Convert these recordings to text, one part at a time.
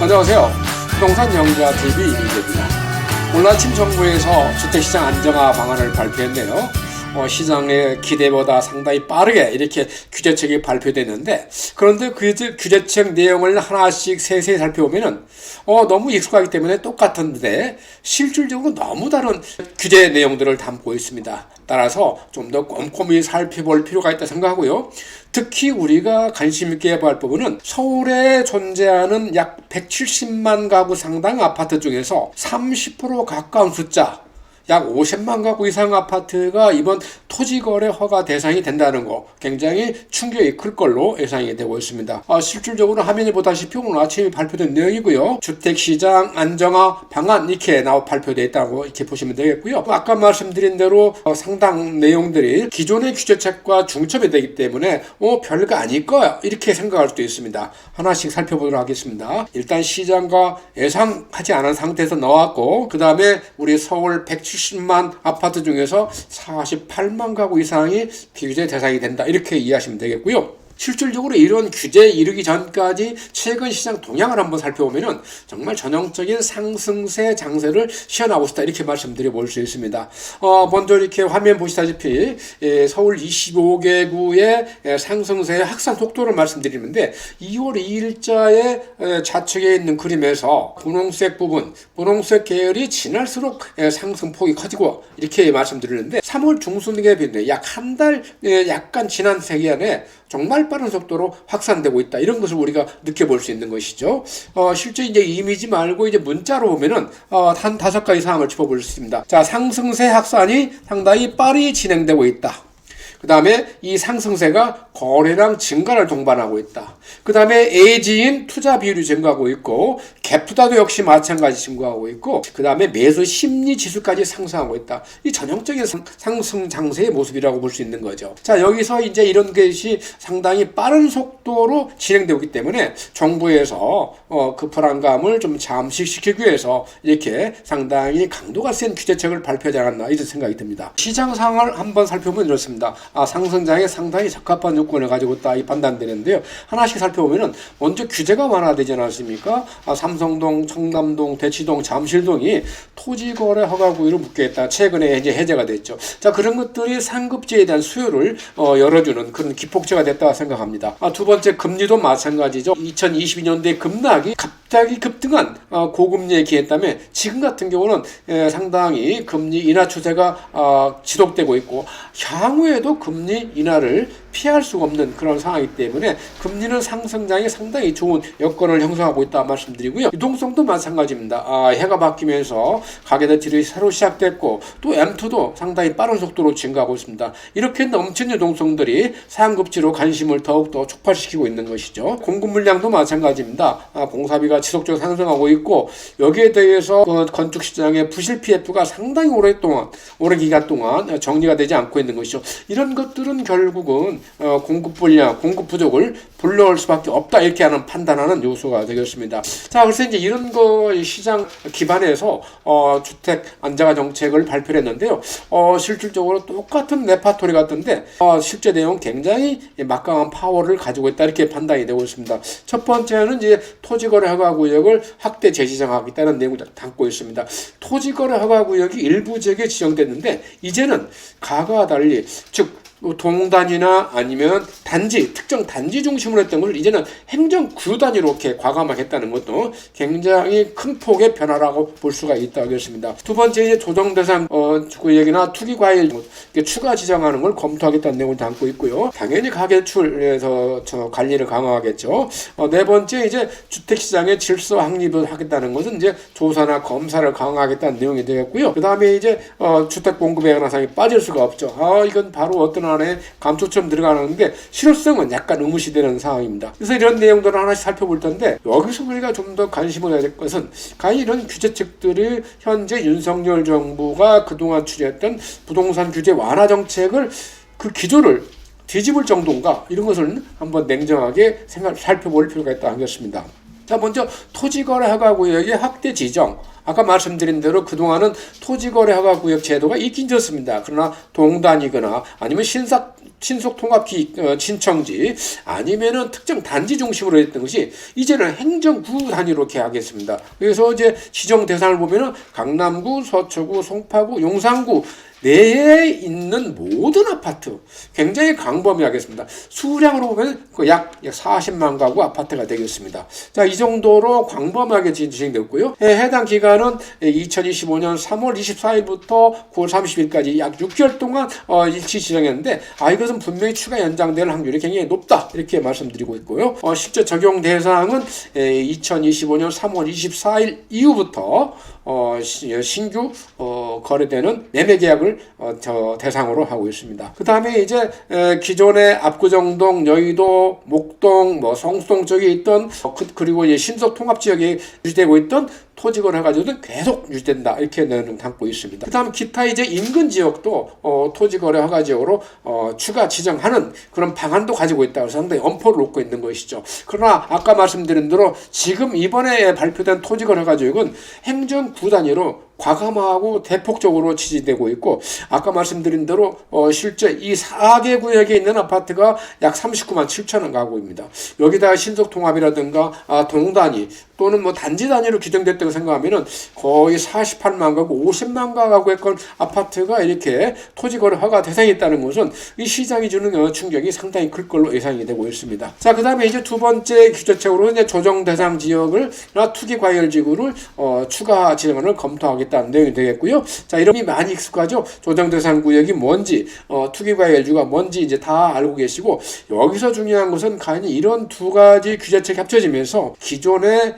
안녕하세요. 부동산 영자 TV 이민재입니다. 오늘 아침 정부에서 주택시장 안정화 방안을 발표했네요. 시장의 기대보다 상당히 빠르게 이렇게 규제책이 발표됐는데, 그런데 그 규제책 내용을 하나씩 세세히 살펴보면은 너무 익숙하기 때문에 똑같은데 실질적으로 너무 다른 규제 내용들을 담고 있습니다. 따라서 좀 더 꼼꼼히 살펴볼 필요가 있다 생각하고요. 특히 우리가 관심 있게 볼 부분은 서울에 존재하는 약 170만 가구 상당 아파트 중에서 30% 가까운 숫자, 약 50만 가구 이상 아파트가 이번 토지거래 허가 대상이 된다는 거 굉장히 충격이 클 걸로 예상이 되고 있습니다. 실질적으로 화면에 보다시피 오늘 아침에 발표된 내용이고요. 주택시장 안정화 방안 이렇게 발표되어 있다고 이렇게 보시면 되겠고요. 아까 말씀드린 대로 상당 내용들이 기존의 규제책과 중첩이 되기 때문에 별거 아닐 거야 이렇게 생각할 수도 있습니다. 하나씩 살펴보도록 하겠습니다. 일단 시장과 예상하지 않은 상태에서 나왔고, 그 다음에 우리 서울 170만 아파트 중에서 48만 가구 이상이 비규제 대상이 된다 이렇게 이해하시면 되겠고요. 실질적으로 이런 규제에 이르기 전까지 최근 시장 동향을 한번 살펴보면은 정말 전형적인 상승세 장세를 시현하고 있다 이렇게 말씀드려 볼 수 있습니다. 먼저 이렇게 화면 보시다시피 서울 25개구의 상승세의 확산 속도를 말씀드리는데, 2월 2일자에 좌측에 있는 그림에서 분홍색 부분, 분홍색 계열이 지날수록 상승폭이 커지고 이렇게 말씀드리는데, 3월 중순에 비해 약 한 달 약간 지난 시기안에 정말 빠른 속도로 확산되고 있다. 이런 것을 우리가 느껴볼 수 있는 것이죠. 실제 이제 이미지 말고 이제 문자로 보면은 한 5가지 사항을 짚어볼 수 있습니다. 자, 상승세 확산이 상당히 빠르게 진행되고 있다. 그 다음에 이 상승세가 거래량 증가를 동반하고 있다. 그 다음에 애지인 투자 비율이 증가하고 있고, 갭투자도 역시 마찬가지 증가하고 있고, 그 다음에 매수 심리 지수까지 상승하고 있다. 이 전형적인 상승 장세의 모습이라고 볼 수 있는 거죠. 자, 여기서 이제 이런 것이 상당히 빠른 속도로 진행되고 있기 때문에 정부에서 그 불안감을 좀 잠식시키기 위해서 이렇게 상당히 강도가 센 규제책을 발표하지 않았나 이런 생각이 듭니다. 시장 상황을 한번 살펴보면 이렇습니다. 상승장에 상당히 적합한 요건을 가지고 있다 이 판단되는데요. 하나씩 살펴보면은 먼저 규제가 완화되지 않았습니까? 삼성동, 청담동, 대치동, 잠실동이 토지거래 허가구역으로 묶여있다. 최근에 이제 해제가 됐죠. 자, 그런 것들이 상급지에 대한 수요를 열어주는 그런 기폭제가 됐다고 생각합니다. 두 번째, 금리도 마찬가지죠. 2022년도에 급락이 갑자기 급등한 고금리에 기했다면 지금 같은 경우는 상당히 금리 인하 추세가 지속되고 있고, 향후에도 금리 인하를 피할 수가 없는 그런 상황이기 때문에 금리는 상승장에 상당히 좋은 여건을 형성하고 있다 말씀드리고요. 유동성도 마찬가지입니다. 해가 바뀌면서 가계대출이 새로 시작됐고, 또 M2도 상당히 빠른 속도로 증가하고 있습니다. 이렇게 넘치는 유동성들이 상급지로 관심을 더욱더 촉발시키고 있는 것이죠. 공급 물량도 마찬가지입니다. 공사비가 지속적으로 상승하고 있고, 여기에 대해서 건축시장의 부실 PF가 상당히 오랜 기간 동안 정리가 되지 않고 있는 것이죠. 이런 것들은 결국은 공급 불량, 공급 부족을 불러올 수밖에 없다 이렇게 판단하는 요소가 되겠습니다. 자, 그래서 이제 이런 거 시장 기반에서 주택 안정화 정책을 발표를 했는데요. 실질적으로 똑같은 레파토리 같은데 실제 내용 굉장히 막강한 파워를 가지고 있다 이렇게 판단이 되고 있습니다. 첫 번째는 이제 토지거래 허가구역을 확대 재지정하겠다는 내용을 담고 있습니다. 토지거래 허가구역이 일부 지역에 지정됐는데, 이제는 과거와 달리 즉 동단위나 아니면 단지, 특정 단지 중심으로 했던 걸 이제는 행정구요 단위로 이렇게 과감하겠다는 것도 굉장히 큰 폭의 변화라고 볼 수가 있다고 하겠습니다. 두 번째, 이제 조정 대상 구역이나 투기 과일 추가 지정하는 걸 검토하겠다는 내용을 담고 있고요. 당연히 가계대출에서 관리를 강화하겠죠. 네 번째, 이제 주택시장의 질서 확립을 하겠다는 것은 이제 조사나 검사를 강화하겠다는 내용이 되겠고요. 그 다음에 이제 주택 공급의 현상이 빠질 수가 없죠. 이건 바로 어떤 안에 감초처럼 들어가는데 실효성은 약간 의무시되는 상황입니다. 그래서 이런 내용들을 하나씩 살펴볼 텐데, 여기서 우리가 좀 더 관심을 해야 될 것은 과연 이런 규제책들이 현재 윤석열 정부가 그동안 추진했던 부동산 규제 완화 정책을 그 기조를 뒤집을 정도인가, 이런 것을 한번 냉정하게 살펴볼 필요가 있다 하겠습니다. 자, 먼저 토지거래 허가구역의 확대 지정. 아까 말씀드린 대로 그동안은 토지거래허가 구역 제도가 있긴 있었습니다. 그러나 동단이거나 아니면 신속통합기 신청지 아니면은 특정 단지 중심으로 했던 것이 이제는 행정구 단위로 이렇게 하겠습니다. 그래서 이제 지정 대상을 보면은 강남구, 서초구, 송파구, 용산구 내에 있는 모든 아파트 굉장히 광범위하겠습니다. 수량으로 보면 약 40만 가구 아파트가 되겠습니다. 자, 이 정도로 광범위하게 진행됐고요. 해당 기간은 2025년 3월 24일부터 9월 30일까지 약 6개월 동안 일치 지정했는데 이것은 분명히 추가 연장될 확률이 굉장히 높다 이렇게 말씀드리고 있고요. 실제 적용 대상은 2025년 3월 24일 이후부터 신규 거래되는 매매 계약을 대상으로 하고 있습니다. 그 다음에 이제 기존의 압구정동, 여의도, 목동, 성수동 쪽에 있던 그리고 이제 신속통합 지역에 유지되고 있던 토지거래 가지고는 계속 유지된다 이렇게 내용 담고 있습니다. 그 다음 기타 이제 인근 지역도 토지거래 허가 지역으로 추가 지정하는 그런 방안도 가지고 있다고 상당히 엄포를 놓고 있는 것이죠. 그러나 아까 말씀드린 대로 지금 이번에 발표된 토지거래 허가 지역은 행정구 단위로 과감하고 대폭적으로 지지되고 있고 아까 말씀드린 대로 실제 이 4개 구역에 있는 아파트가 약 39만 7천원 가구입니다. 여기다가 신속통합이라든가 동단위 또는 단지 단위로 규정됐다고 생각하면은 거의 48만 가구, 50만 가구의 아파트가 이렇게 토지거래 허가 대상이 있다는 것은 이 시장이 주는 충격이 상당히 클 걸로 예상이 되고 있습니다. 자, 그 다음에 이제 두 번째 규제책으로 이제 조정 대상 지역을 투기 과열 지구를 추가 지정을 검토하겠다는 내용이 되겠고요. 자, 이름이 많이 익숙하죠. 조정 대상 구역이 뭔지, 투기 과열지구가 뭔지 이제 다 알고 계시고 여기서 중요한 것은 과연 이런 두 가지 규제책이 합쳐지면서 기존의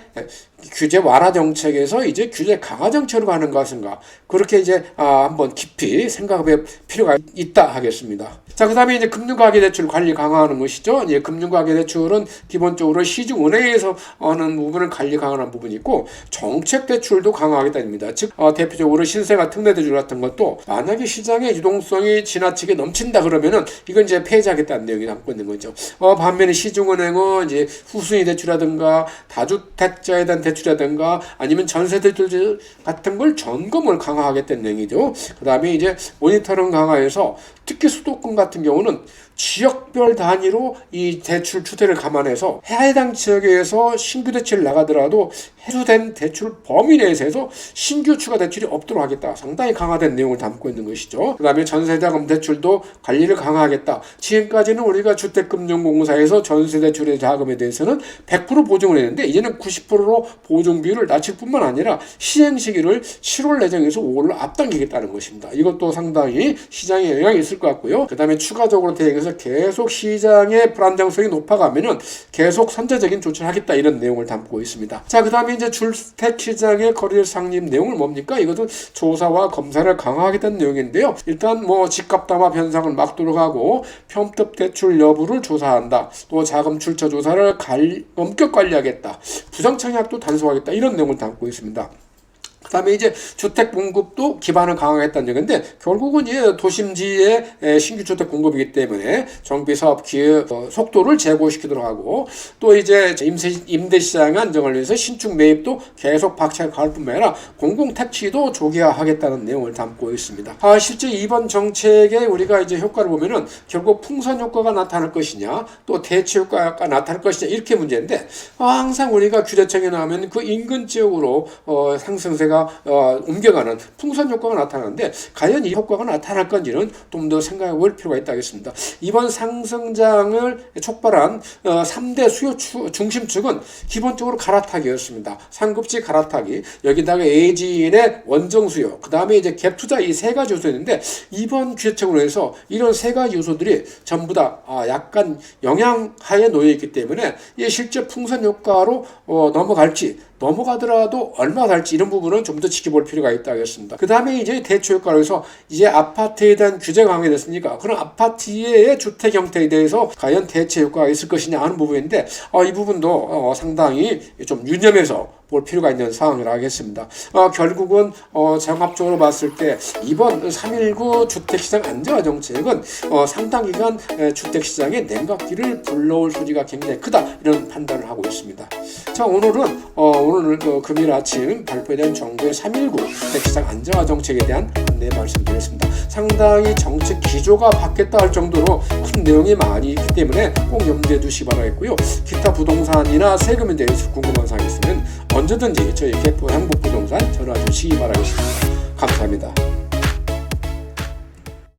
규제 완화 정책에서 이제 규제 강화 정책으로 가는 것인가 그렇게 이제 한번 깊이 생각해 필요가 있다 하겠습니다. 자, 그 다음에 이제 금융가계대출 관리 강화하는 것이죠. 이제 금융가계대출은 기본적으로 시중은행에서 하는 부분을 관리 강화하는 부분이 있고 정책대출도 강화하겠다입니다. 즉 대표적으로 신생아 특례대출 같은 것도 만약에 시장의 유동성이 지나치게 넘친다 그러면은 이건 이제 폐지하겠다는 내용이 담고 있는 거죠. 반면에 시중은행은 이제 후순위 대출이라든가 다주택자에 대한 대출이라든가 아니면 전세 대출 같은 걸 점검을 강화하겠다는 내용이죠. 그 다음에 이제 모니터링 강화해서 특히 수도권 같은 경우는 지역별 단위로 이 대출 추세를 감안해서 해당 지역에서 신규 대출을 나가더라도 해소된 대출 범위 내에서 해서 신규 추가 대출이 없도록 하겠다. 상당히 강화된 내용을 담고 있는 것이죠. 그 다음에 전세자금 대출도 관리를 강화하겠다. 지금까지는 우리가 주택금융공사에서 전세대출의 자금에 대해서는 100% 보증을 했는데 이제는 90%로 보증 비율을 낮출 뿐만 아니라 시행 시기를 7월 예정에서 5월로 앞당기겠다는 것입니다. 이것도 상당히 시장에 영향이 있을 것 같고요. 그 다음에 추가적으로 대응해서 계속 시장의 불안정성이 높아가면은 계속 선제적인 조치를 하겠다 이런 내용을 담고 있습니다. 자, 그 다음에 이제 주택시장의 거래율 상립 내용을 뭡니까? 이것은 조사와 검사를 강화하겠다는 내용인데요. 일단 집값 담합 현상을 막도록 하고 평급 대출 여부를 조사한다. 또 자금 출처 조사를 엄격 관리하겠다. 부정청약도 단속하겠다 이런 내용을 담고 있습니다. 그 다음에 이제 주택 공급도 기반을 강화하겠다는 얘기인데 결국은 이제 도심지의 신규 주택 공급이기 때문에 정비 사업 기획 속도를 제고시키도록 하고 또 이제 임대 시장 안정을 위해서 신축 매입도 계속 박차를 가할 뿐만 아니라 공공 택지도 조기화하겠다는 내용을 담고 있습니다. 실제 이번 정책에 우리가 이제 효과를 보면은 결국 풍선 효과가 나타날 것이냐 또 대체 효과가 나타날 것이냐 이렇게 문제인데 항상 우리가 규제청에 나오면 그 인근 지역으로 상승세가 옮겨가는 풍선 효과가 나타나는데 과연 이 효과가 나타날 건지는 좀 더 생각해 볼 필요가 있다겠습니다. 이번 상승장을 촉발한 3대 수요 중심축은 기본적으로 갈아타기였습니다. 상급지 갈아타기, 여기다가 에이지인의 원정 수요, 그 다음에 이제 갭 투자 이 세 가지 요소였는데 이번 규제책으로 해서 이런 세 가지 요소들이 전부 다 약간 영향하에 놓여 있기 때문에 이 실제 풍선 효과로 넘어가더라도 얼마 달지 이런 부분은 좀 더 지켜볼 필요가 있다 하겠습니다. 그 다음에 이제 대출 효과로 해서 이제 아파트에 대한 규제가 강화됐으니까 그런 아파트의 주택 형태에 대해서 과연 대체 효과가 있을 것이냐 하는 부분인데 이 부분도 상당히 좀 유념해서 볼 필요가 있는 상황이라 하겠습니다. 결국은 종합적으로 봤을 때 이번 3.19 주택시장 안정화 정책은 상당 기간 주택시장의 냉각기를 불러올 소지가 굉장히 크다, 이런 판단을 하고 있습니다. 자, 오늘 금요일 아침 발표된 정부의 3.19 주택시장 안정화 정책에 대한 안내 말씀드렸습니다. 상당히 정책 기조가 바뀌었다 할 정도로 큰 내용이 많이 있기 때문에 꼭 염두에 두시기 바라겠고요. 기타 부동산이나 세금에 대해서 궁금한 사항이 있으면 언제든지 저희 개포 행복부동산 전화 주시기 바라겠습니다. 감사합니다.